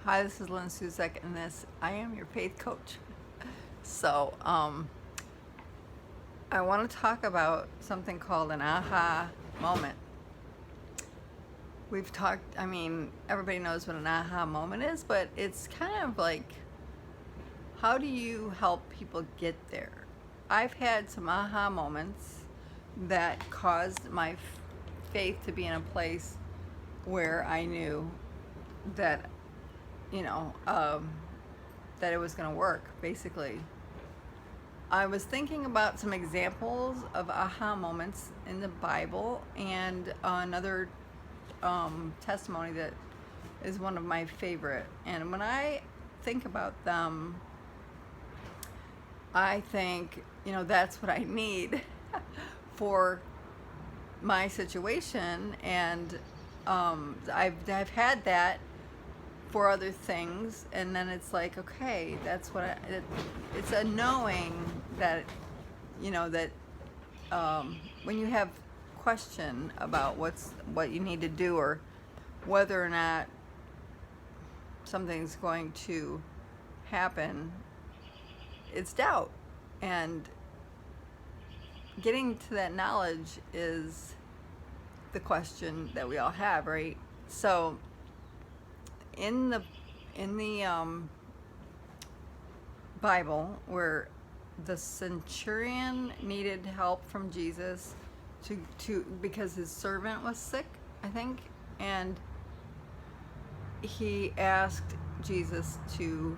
Hi, this is Suszek, and I am your faith coach. So, I want to talk about something called an aha moment. Everybody knows what an aha moment is, but it's kind of like, how do you help people get there? I've had some aha moments that caused my faith to be in a place where I knew that, you know, um, that it was going to work, basically. I was thinking about some examples of aha moments in the Bible, and another testimony that is one of my favorite. And when I think about them, I think, that's what I need for my situation. And I've had that for other things, and then it's like, okay, that's what it's a knowing that that when you have question about what you need to do, or whether or not something's going to happen, it's doubt. And getting to that knowledge is the question that we all have, right? So in the Bible, where the centurion needed help from Jesus to because his servant was sick, I think, and he asked Jesus to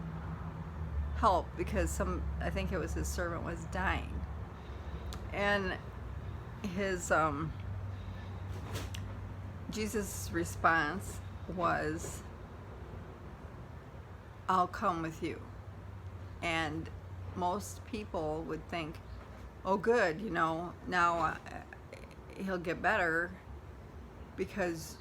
help because I think it was his servant was dying, and his Jesus' response was, "I'll come with you." And most people would think, oh good, now he'll get better because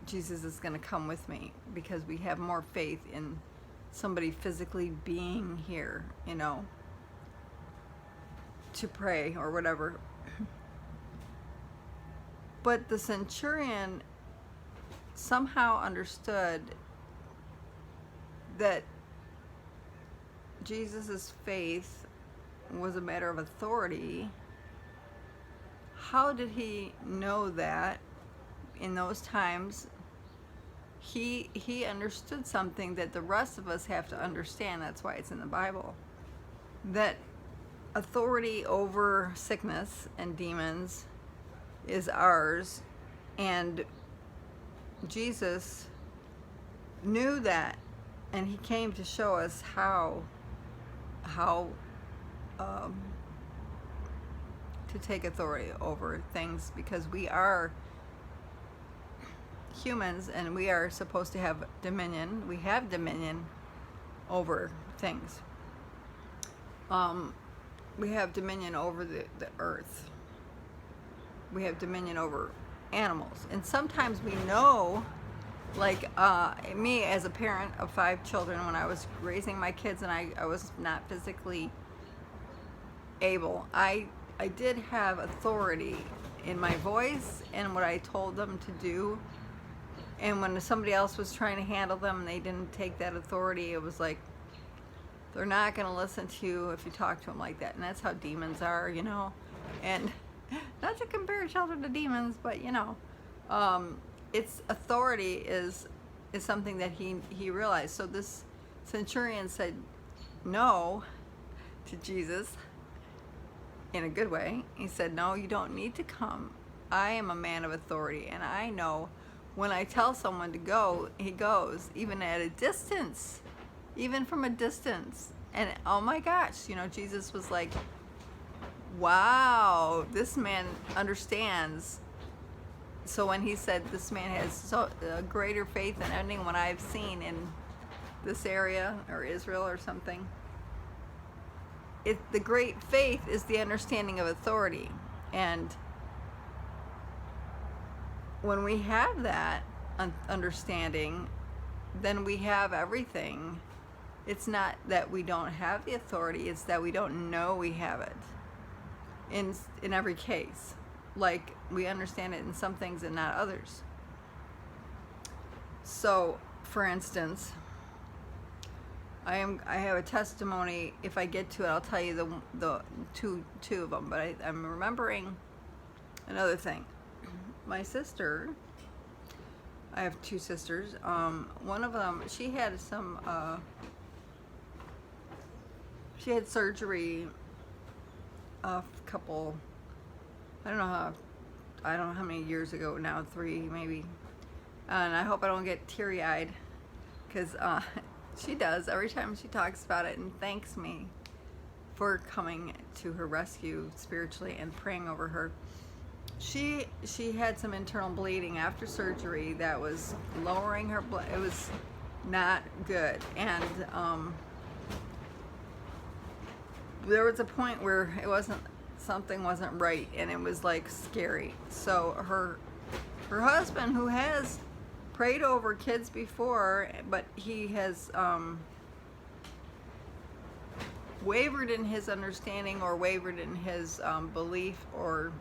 Jesus is going to come with me, because we have more faith in somebody physically being here, to pray or whatever. But the centurion somehow understood that Jesus' faith was a matter of authority. How did he know that? In those times, he understood something that the rest of us have to understand. That's why it's in the Bible. That authority over sickness and demons is ours, and Jesus knew that, and he came to show us how to take authority over things, because we are humans and we are supposed to have dominion. We have dominion over things. We have dominion over the earth. We have dominion over animals. And sometimes we know, like me as a parent of 5 children, when I was raising my kids and I was not physically able, I did have authority in my voice and what I told them to do. And when somebody else was trying to handle them and they didn't take that authority, it was like, they're not going to listen to you if you talk to them like that. And that's how demons are, and not to compare children to demons, but it's authority is something that he realized. So this centurion said no to Jesus in a good way. He said, no, you don't need to come. I am a man of authority, and I know when I tell someone to go, he goes, even at a distance, even from a distance. And oh my gosh, Jesus was like, wow, this man understands. So when he said this man has greater faith than anyone I've seen in this area or Israel or something, the great faith is the understanding of authority. And when we have that understanding, then we have everything. It's not that we don't have the authority, it's that we don't know we have it in every case. Like, we understand it in some things and not others. So, for instance, I have a testimony. If I get to it, I'll tell you the two of them. But I'm remembering another thing. My sister, I have two sisters. One of them, she had surgery a couple, I don't know how many years ago now, 3 maybe. And I hope I don't get teary-eyed, because she does every time she talks about it and thanks me for coming to her rescue spiritually and praying over her. She had some internal bleeding after surgery that was lowering her blood. It was not good, and there was a point where something wasn't right, and it was like scary. So her husband, who has prayed over kids before, but he has wavered in his understanding, or wavered in his belief, or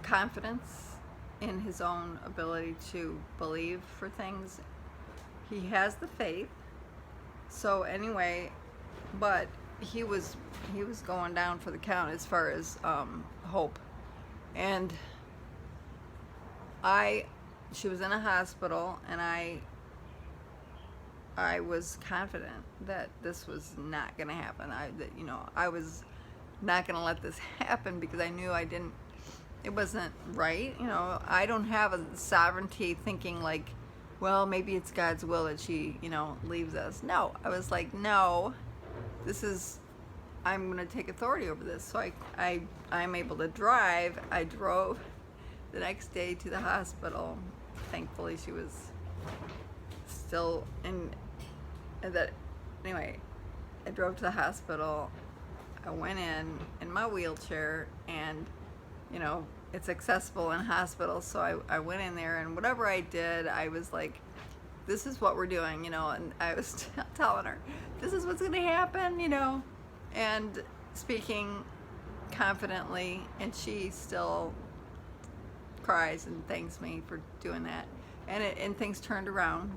confidence in his own ability to believe for things. He has the faith. So anyway, but he was going down for the count as far as hope. And she was in a hospital, and I was confident that this was not going to happen. I was not going to let this happen, because I knew it wasn't right. I don't have a sovereignty thinking like, well, maybe it's God's will that she, leaves us. No, I was like, no, I'm going to take authority over this. So I'm able to drive. I drove the next day to the hospital. Thankfully, she was still anyway, I drove to the hospital. I went in my wheelchair, and it's accessible in hospitals. So I went in there, and whatever I did, I was like, this is what we're doing, and I was telling her, this is what's going to happen, and speaking confidently, and she still cries and thanks me for doing that. And things turned around.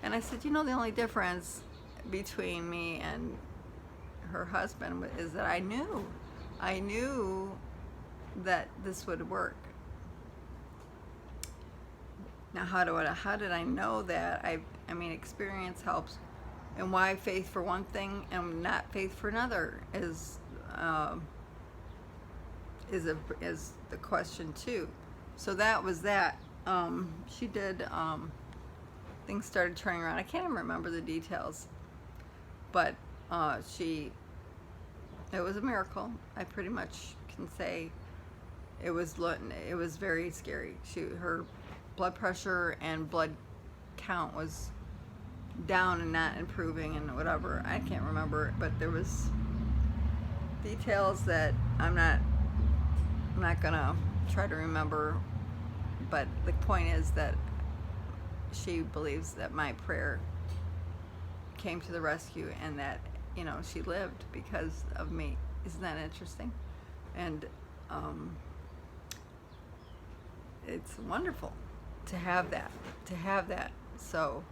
And I said, the only difference between me and her husband is that I knew that this would work. Now, how did I know that? I mean, experience helps. And why faith for one thing and not faith for another is the question too. So that was that. She did. Things started turning around. I can't even remember the details, but it was a miracle. I pretty much can say it was very scary. Her blood pressure and blood count was down and not improving, and whatever. I can't remember, but there was details that I'm not gonna try to remember. But the point is that she believes that my prayer came to the rescue, and that she lived because of me. Isn't that interesting? And it's wonderful to have that. So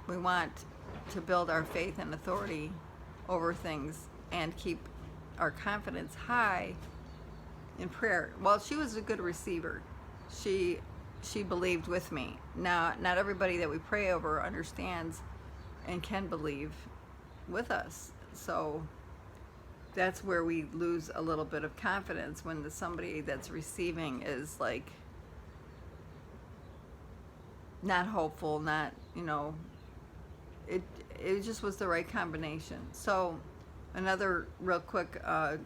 we want to build our faith and authority over things, and keep our confidence high in prayer. Well, she was a good receiver. She believed with me. Now, not everybody that we pray over understands and can believe with us. So that's where we lose a little bit of confidence, when somebody that's receiving is like not hopeful, not, it just was the right combination. So another real quick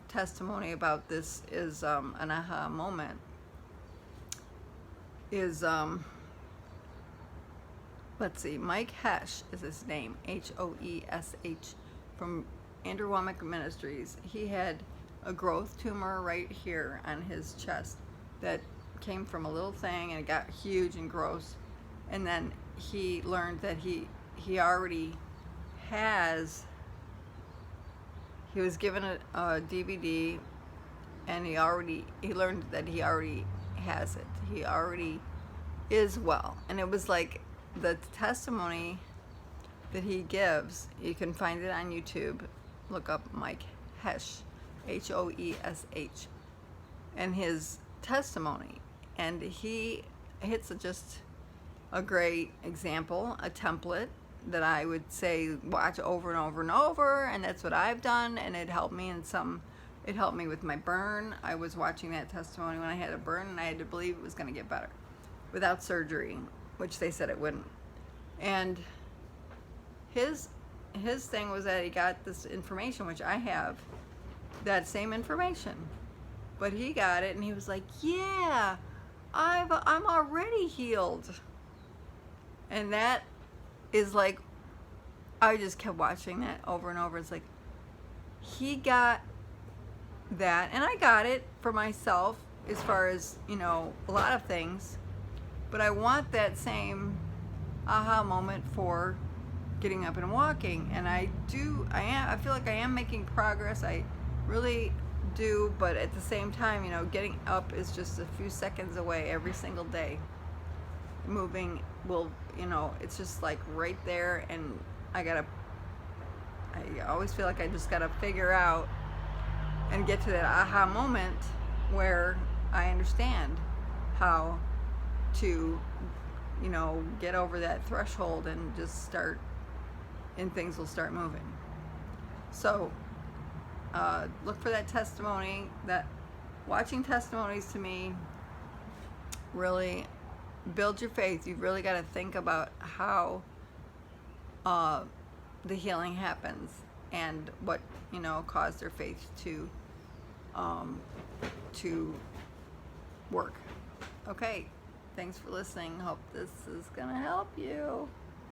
testimony about this is an aha moment is let's see, Mike Hesh is his name, Hoesh, from Andrew Womack Ministries. He had a growth tumor right here on his chest that came from a little thing, and it got huge and gross. And then he learned that he already has, he was given a DVD, and he learned that he already has it. He already is well. And it was like the testimony that he gives. You can find it on YouTube. Look up Mike Hesh, Hoesh, and his testimony. And he hits just a great example, a template that I would say watch over and over and over, and that's what I've done, and it helped me it helped me with my burn. I was watching that testimony when I had a burn, and I had to believe it was going to get better without surgery, which they said it wouldn't. And his thing was that he got this information, which I have, that same information, but he got it and he was like, yeah, I'm already healed. And that is like, I just kept watching that over and over. It's like, he got that, and I got it for myself as far as, you know, a lot of things, but I want that same aha moment for getting up and walking. And I feel like I am making progress. I really do, but at the same time, you know, getting up is just a few seconds away every single day. Moving will, you know, it's just like right there, and I always feel like I just gotta figure out and get to that aha moment where I understand how to, you know, get over that threshold and just start, and things will start moving. So look for that testimony. That watching testimonies, to me, really build your faith. You've really got to think about how the healing happens and what, you know, caused their faith to work. Okay, thanks for listening. Hope this is gonna help you.